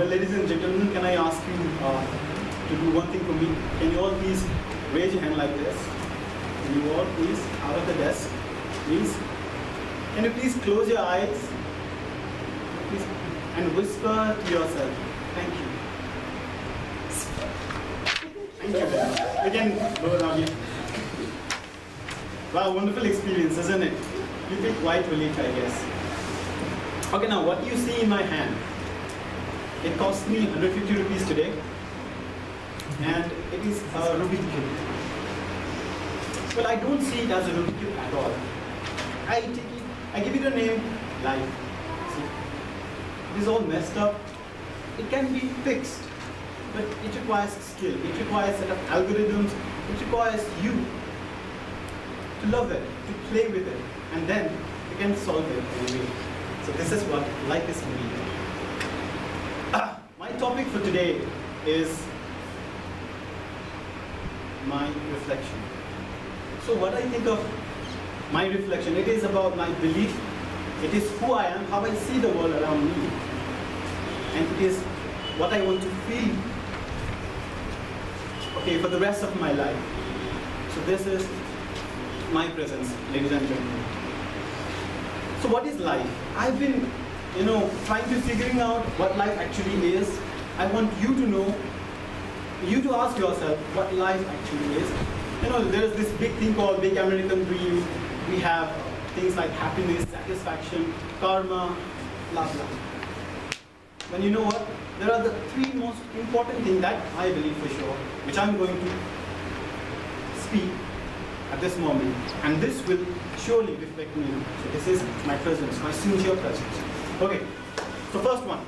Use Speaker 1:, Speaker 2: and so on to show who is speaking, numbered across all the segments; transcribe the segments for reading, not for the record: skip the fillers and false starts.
Speaker 1: Well, ladies and gentlemen, can I ask you to do one thing for me? Can you all please raise your hand like this? Can you all please, out of the desk, please? Can you please close your eyes? Please, and whisper to yourself, thank you. Thank you very much. Again, lower down here. Wow, wonderful experience, isn't it? You feel quite relief, I guess. Okay, now what you see in my hand, it cost me 150 rupees today, and it is a Rubik's Cube. Well, I don't see it as a Rubik's Cube at all. I give it a name, life. See, it is all messed up. It can be fixed, but it requires skill. It requires a set of algorithms. It requires you to love it, to play with it, and then you can solve it in a way. So this is what life is for me. My topic for today is my reflection. So what I think of my reflection, it is about my belief. It is who I am, how I see the world around me. And it is what I want to feel, okay, for the rest of my life. So this is my presence, ladies and gentlemen. So what is life? I've been, trying to figuring out what life actually is. I want you to know, you to ask yourself what life actually is. There is this big thing called big American dream. We have things like happiness, satisfaction, karma, blah, blah. When you know what? There are the three most important things that I believe for sure, which I'm going to speak at this moment, and this will surely reflect me. So this is my presence, my sincere presence. Okay, so first one,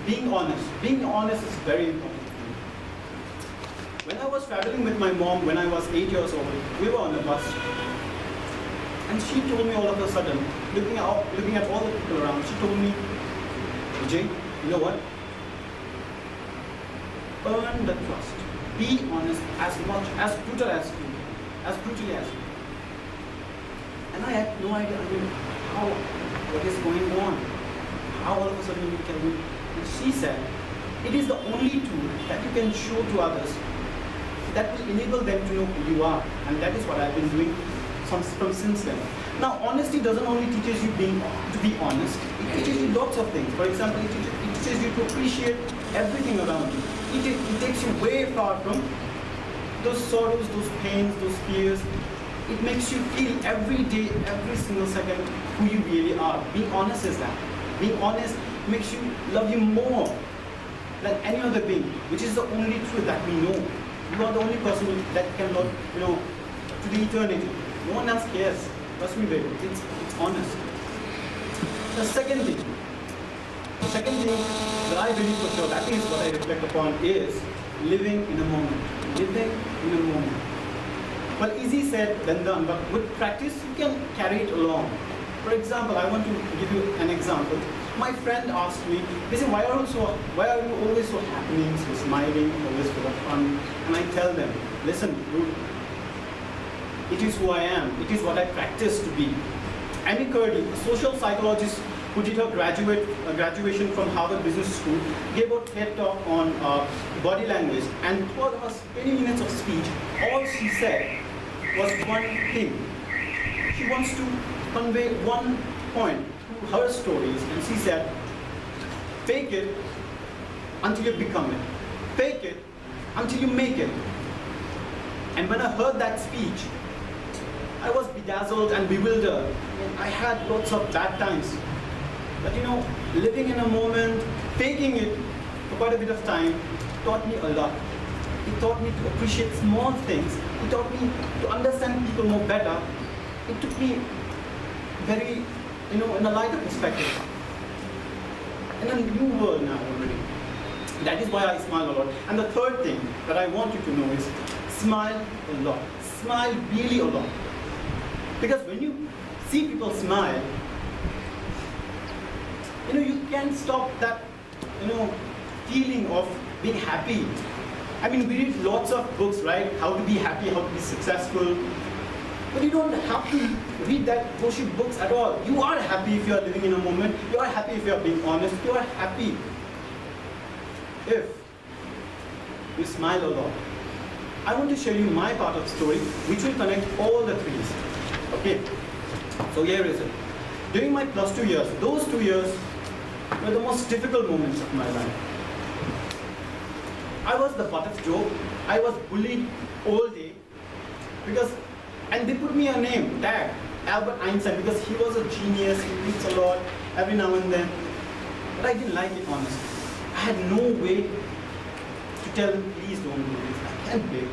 Speaker 1: being honest. Being honest is very important for me. When I was traveling with my mom when I was 8 years old, we were on a bus, and she told me all of a sudden, looking at all the people around, she told me, Vijay, you know what? Earn the trust. Be honest as brutally as you. And I had no idea, what is going on? How all of a sudden you can do? And she said, it is the only tool that you can show to others that will enable them to know who you are. And that is what I've been doing from since then. Now, honesty doesn't only teaches you to be honest, it teaches you lots of things. For example, it teaches you to appreciate everything around you. It takes you way far from those sorrows, those pains, those fears. It makes you feel every day, every single second who you really are. Being honest is that. Being honest makes you love you more than any other being, which is the only truth that we know. You are the only person that can love, to the eternity. No one else cares. Trust me, baby. It's honest. The second thing that I believe for sure, that is what I reflect upon, is living in a moment. Living in a moment. Well, easy said than done, but with practice, you can carry it along. For example, I want to give you an example. My friend asked me, listen, why are you always so happening, so smiling, always full of fun? And I tell them, listen, dude, it is who I am. It is what I practice to be. Amy Cuddy, a social psychologist who did her graduation from Harvard Business School, gave a TED talk on body language, and for her 20 minutes of speech, all she said was one thing. She wants to convey one point to her stories, and she said, fake it until you become it. Fake it until you make it. And when I heard that speech, I was bedazzled and bewildered. I had lots of bad times. But living in a moment, faking it for quite a bit of time, taught me a lot. It taught me to appreciate small things. It taught me to understand people more better. It took me very, in a lighter perspective. In a new world now already. That is why I smile a lot. And the third thing that I want you to know is smile a lot. Smile really a lot. Because when you see people smile, you can't stop that, feeling of being happy. I mean, we read lots of books, right? How to be happy, how to be successful. But you don't have to read those books at all. You are happy if you are living in a moment. You are happy if you are being honest. You are happy if you smile a lot. I want to show you my part of the story, which will connect all the threes. Okay? So here is it. During my +2 years, those 2 years were the most difficult moments of my life. I was the butt of joke. I was bullied all day because, and they put me a name, tag, Albert Einstein, because he was a genius, he reads a lot every now and then. But I didn't like it, honestly. I had no way to tell him, please don't do this. I can't bear it.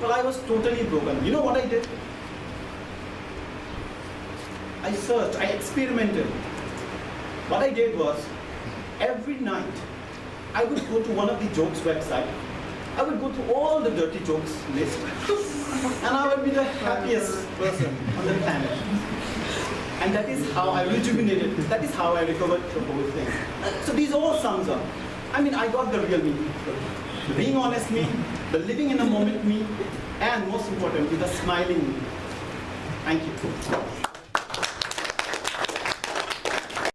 Speaker 1: Well, I was totally broken. You know what I did? I searched, I experimented. What I did was, every night, I would go to one of the jokes website. I would go to all the dirty jokes list, and I would be the happiest person on the planet. And that is how I rejuvenated. That is how I recovered the whole thing. So these all sums up. I mean, I got the real me. The being honest me, the living in the moment me, and most importantly, the smiling me. Thank you.